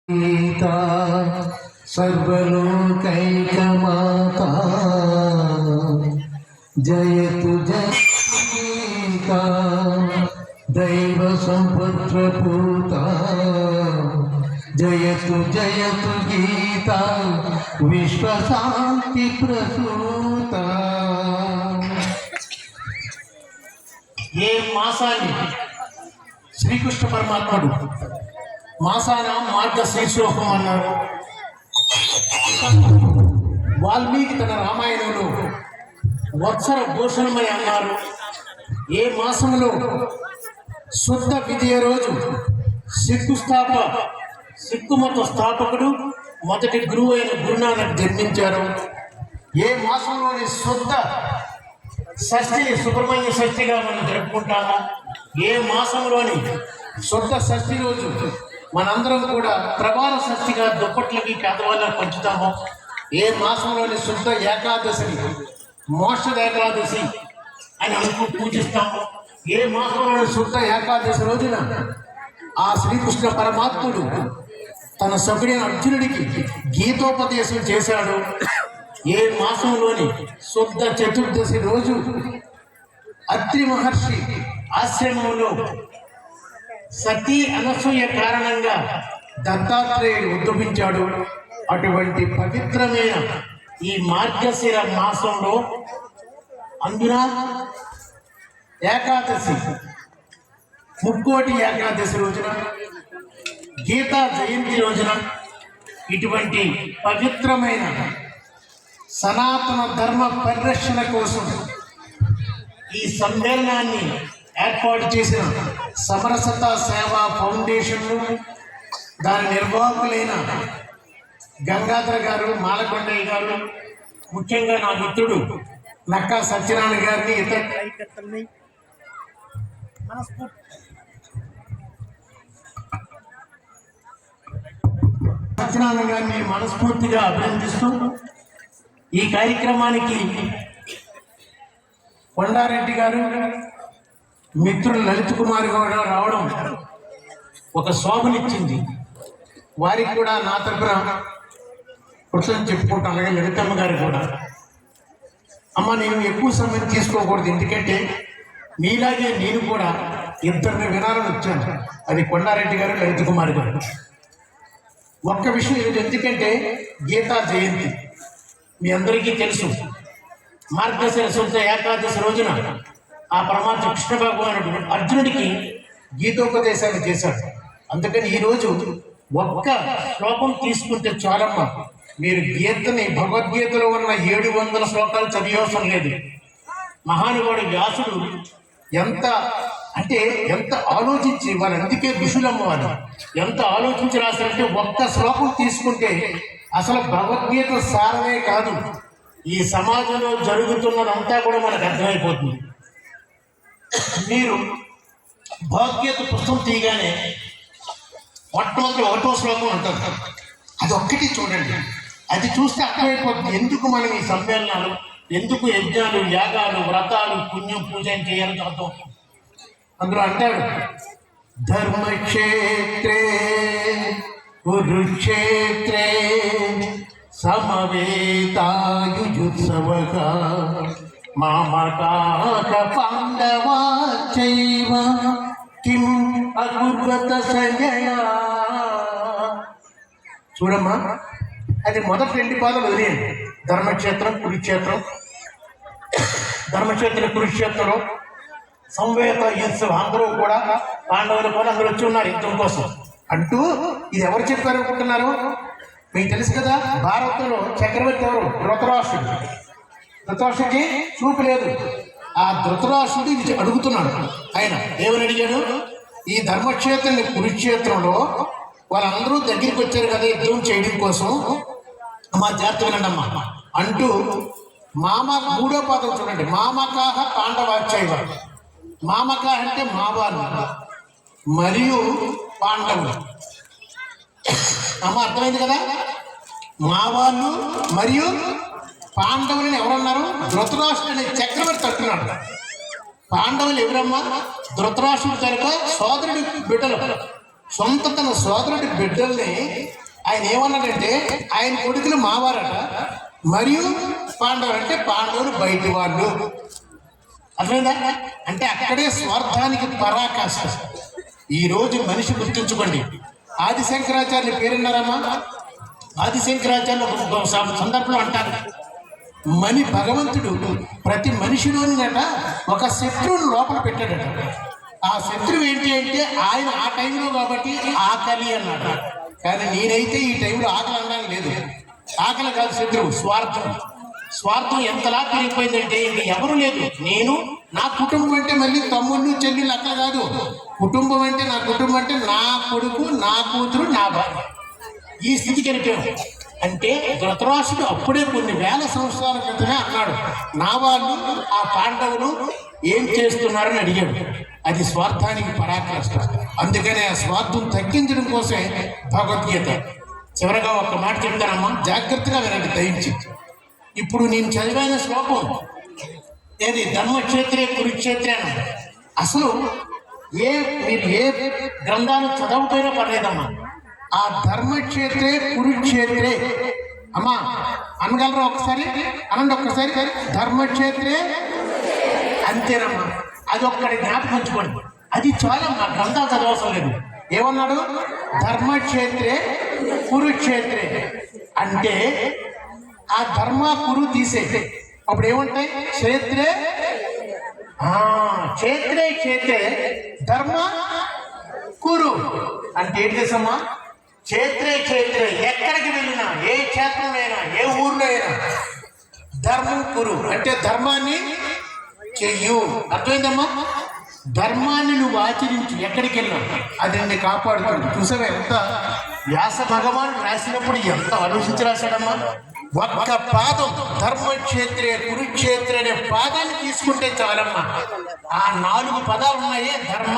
गीता सर्वलोकैकमाता जयतु गीता दैव संपत्प्रपूता जयतु गीता विश्वशांति प्रसूता। ఏ మాసాన్ని శ్రీకృష్ణ పరమాత్ముడు మాసాన మార్గశీర్షోహం అన్నారు. వాల్మీకి తన రామాయణంలో వత్సర భూషణమని అన్నారు. ఏ మాసంలో శుద్ధ విజయ రోజు సిక్కు మత స్థాపకుడు మొదటి గురువు అయిన గురునానక్ జన్మించారు. ఏ మాసంలోని శుద్ధ షష్ఠిని సుబ్రహ్మణ్య షష్ఠిగా మనం జరుపుకుంటాము. ఏ మాసంలోని శుద్ధ షష్ఠి రోజు మనందరం కూడా ప్రవార షష్ఠిగా దుప్పట్లకి పేదవాళ్ళకి పంచుతాము. ఏ మాసంలోని శుద్ధ ఏకాదశిని మోక్షద ఏకాదశి అని పూజిస్తాము. ఏ మాసంలోని శుద్ధ ఏకాదశి రోజున ఆ శ్రీకృష్ణ పరమాత్ముడు తన సభ్యుడైన అర్జునుడికి గీతోపదేశం చేశాడు. ఏ మాసంలోని శుద్ధ చతుర్దశి రోజు అత్రి మహర్షి ఆశ్రమంలో సతీ అనసూయ కారణంగా దత్తాత్రేయుడు ఉద్భవించాడు. అటువంటి పవిత్రమైన ఈ మార్గశిర మాసంలో అందున ఏకాదశి ముక్కోటి ఏకాదశి రోజున గీతా జయంతి రోజున ఇటువంటి పవిత్రమైన సనాతన ధర్మ పరిరక్షణ కోసం ఈ సమ్మేళనాన్ని ఏర్పాటు చేసిన సమరసత సేవా ఫౌండేషన్ దాని నిర్వాహకులైన గంగాధర గారు, మాలకొండయ్య గారు, ముఖ్యంగా నా మిత్రుడు నక్కా సత్యనారాయణ గారిని ఇతర కార్యకర్తల్ని సత్యనారాయణ గారిని మనస్ఫూర్తిగా అభినందిస్తూ ఈ కార్యక్రమానికి కొండారెడ్డి గారు, మిత్రులు లలిత్ కుమార్ గారు రావడం ఒక శోభనిచ్చింది. వారికి కూడా నా తరపున కృతజ్ఞతలు చెప్పుకుంటాను. అలాగే లలితమ్మ గారు కూడా. అమ్మ, నేను ఎక్కువ సమయం తీసుకోకూడదు, ఎందుకంటే మీలాగే నేను కూడా ఇద్దరిని వినాలని వచ్చాను. అది కొండారెడ్డి గారు, లలిత్ కుమార్ గారు. ఒక్క విషయం ఇది, ఎందుకంటే గీతా జయంతి మీ అందరికీ తెలుసు. మార్గశిర శుద్ధ ఏకాదశి రోజున ఆ పరమాత్మ కృష్ణ భగవానుడు అర్జునుడికి గీతోపదేశాన్ని చేశాడు. అందుకని ఈరోజు ఒక్క శ్లోకం తీసుకుంటే చాలమ్మ, మీరు గీతని భగవద్గీతలో ఉన్న 700 శ్లోకాలు చదివవసరం లేదు. మహానుభావుడు వ్యాసుడు ఎంత ఆలోచించి, వాళ్ళు అందుకే ఋషులమ్మ వాళ్ళు ఎంత ఆలోచించి రాశారంటే, ఒక్క శ్లోకం తీసుకుంటే అసలు భగవద్గీత సారమే కాదు, ఈ సమాజంలో జరుగుతున్నదంతా కూడా మనకు అర్థమైపోతుంది. మీరు భగవద్గీత పుస్తకం తీయగానే మొట్టమొదటి 1వ శ్లోకం ఉంటుంది, అది ఒక్కటి చూడండి. అది చూస్తే అర్థమైపోతుంది ఎందుకు మనం ఈ సమ్మేళనాలు, ఎందుకు యజ్ఞాలు, యాగాలు, వ్రతాలు, పుణ్యం, పూజ చేయాలని అర్థం. అందులో అంటాడు, ధర్మక్షేత్రే కురుక్షేత్రే సమవేతాయుజుత్సవః మామకాః పాండవాశ్చైవ కిం అకుర్వత సంజయ. చూడమ్మా, అది మొదటి 2 పాదాలు వదిలేయండి. ధర్మక్షేత్రం, కురుక్షేత్రం. ధర్మక్షేత్రం, కురుక్షేత్రంలో సంవేత యుత్సవం, అందరూ కూడా పాండవులు కూడా అందరూ వచ్చి ఉన్నారు యుద్ధం కోసం అంటూ. ఇది ఎవరు చెప్పారు అనుకుంటున్నారు? మీకు తెలుసు కదా, భారతంలో చక్రవర్తి ఎవరు? ధృతరాష్ట్రుడు. ధృతరాష్ట్రుడికి చూపు లేదు. ఆ ధృతరాష్ట్రుడు ఇది అడుగుతున్నాడు. ఆయన ఏమని అడిగాడు? ఈ ధర్మక్షేత్రాన్ని కురుక్షేత్రంలో వాళ్ళందరూ దగ్గరికి వచ్చారు కదా యుద్ధం చేయడం కోసం, మా జాగ్రత్త వినండమ్మా అంటూ 3వ పాదం చూడండి. మామకాహ పాండవాశ్చైవ. మామకాహ అంటే మావాళ్ళు మరియు పాండవులు. అమ్మ, అర్థమైంది కదా? మా వాళ్ళు మరియు పాండవులని ఎవరన్నారు? ధృతరాష్ట్రుడు అనే చక్రవర్తి అంటున్నాడు. పాండవులు ఎవరమ్మా? ధృతరాష్ట్రుడు కనుక సోదరుడి బిడ్డలు. తన సోదరుడి బిడ్డల్ని ఆయన ఏమన్నాడంటే ఆయన కొడుకులు మావారట, మరియు పాండవులు అంటే పాండవులు బయటి వాళ్ళు. అర్థమైందా? అంటే అక్కడే స్వార్థానికి పరాకాష్ట. ఈరోజు మనిషి గుర్తుంచుకోండి, ఆదిశంకరాచార్యులు పేరున్నారమ్మా. ఆదిశంకరాచార్యులు ఒక సందర్భంలో అంటారు, భగవంతుడు ప్రతి మనిషిలోనట ఒక శత్రువుని లోపల పెట్టాడట. ఆ శత్రువు ఏంటి అంటే ఆయన ఆ టైంలో కాబట్టి ఆకలి అన్నాడు. కానీ నేనైతే ఈ టైంలో ఆకలి అనడానికి లేదు. ఆకలి కాదు శత్రువు, స్వార్థం. స్వార్థం ఎంతలా పెరిగిపోయిందంటే ఇంక ఎవరు లేదు. నేను నా కుటుంబం అంటే మళ్ళీ తమ్ముళ్ళు చెల్లెళ్ళు అక్కడ కాదు. కుటుంబం అంటే నా కుటుంబం అంటే నా కొడుకు, నా కూతురు, నా భార్య. ఈ స్థితికి వెళ్ళిపోయాం. అంటే ధృతరాష్ట్రుడు అప్పుడే కొన్ని వేల సంవత్సరాల క్రితమే అన్నాడు, నా వాళ్ళు ఆ పాండవులు ఏం చేస్తున్నారని అడిగాడు. అది స్వార్థానికి పరాకాష్ట. అందుకని ఆ స్వార్థం తగ్గించడం కోసమే భగవద్గీత. చివరగా ఒక్క మాట చెప్తానమ్మా, జాగ్రత్తగా వినండి దయించి. ఇప్పుడు నేను చదివిన శ్లోకం ఏది? ధర్మక్షేత్రే కురుక్షేత్రే అని. అసలు మీరు ఏ గ్రంథాలు చదవకపోయినా పర్లేదమ్మా, ఆ ధర్మక్షేత్రే కురుక్షేత్రే అమ్మా అనగలరా? ఒకసారి అనండి, ఒక్కసారి. ధర్మక్షేత్రే అంతేనమ్మా. అది ఒక్కడి జ్ఞాపకం ఉంచుకోండి, అది చాలమ్మా, గ్రంథాలు చదవవసరం లేదు. ఏమన్నాడు? ధర్మక్షేత్రే కురుక్షేత్రే అంటే ఆ ధర్మ కురు తీసే అప్పుడు ఏముంటాయి? క్షేత్రే క్షేత్రే క్షేత్రే ధర్మ కురు అంటే ఏంటి తెలుసమ్మా? క్షేత్రే క్షేత్రే ఎక్కడికి వెళ్ళినా, ఏ క్షేత్రంలో అయినా, ఏ ఊర్లో అయినా ధర్మం కురు అంటే ధర్మాన్ని చెయ్యు. అర్థమైందమ్మా? ధర్మాన్ని నువ్వు ఆచరించు, ఎక్కడికి వెళ్ళినా అది నిన్ను కాపాడుతుంది. చూసావా ఎంత వ్యాస భగవాన్ రాసినప్పుడు ఎంత ఆలోచించి రాశాడమ్మా. ఒక్క పాదం ధర్మక్షేత్రే కురుక్షేత్రే అనే పాదాన్ని తీసుకుంటే చాలమ్మా. ఆ 4 పదాలు ఉన్నాయి, ధర్మ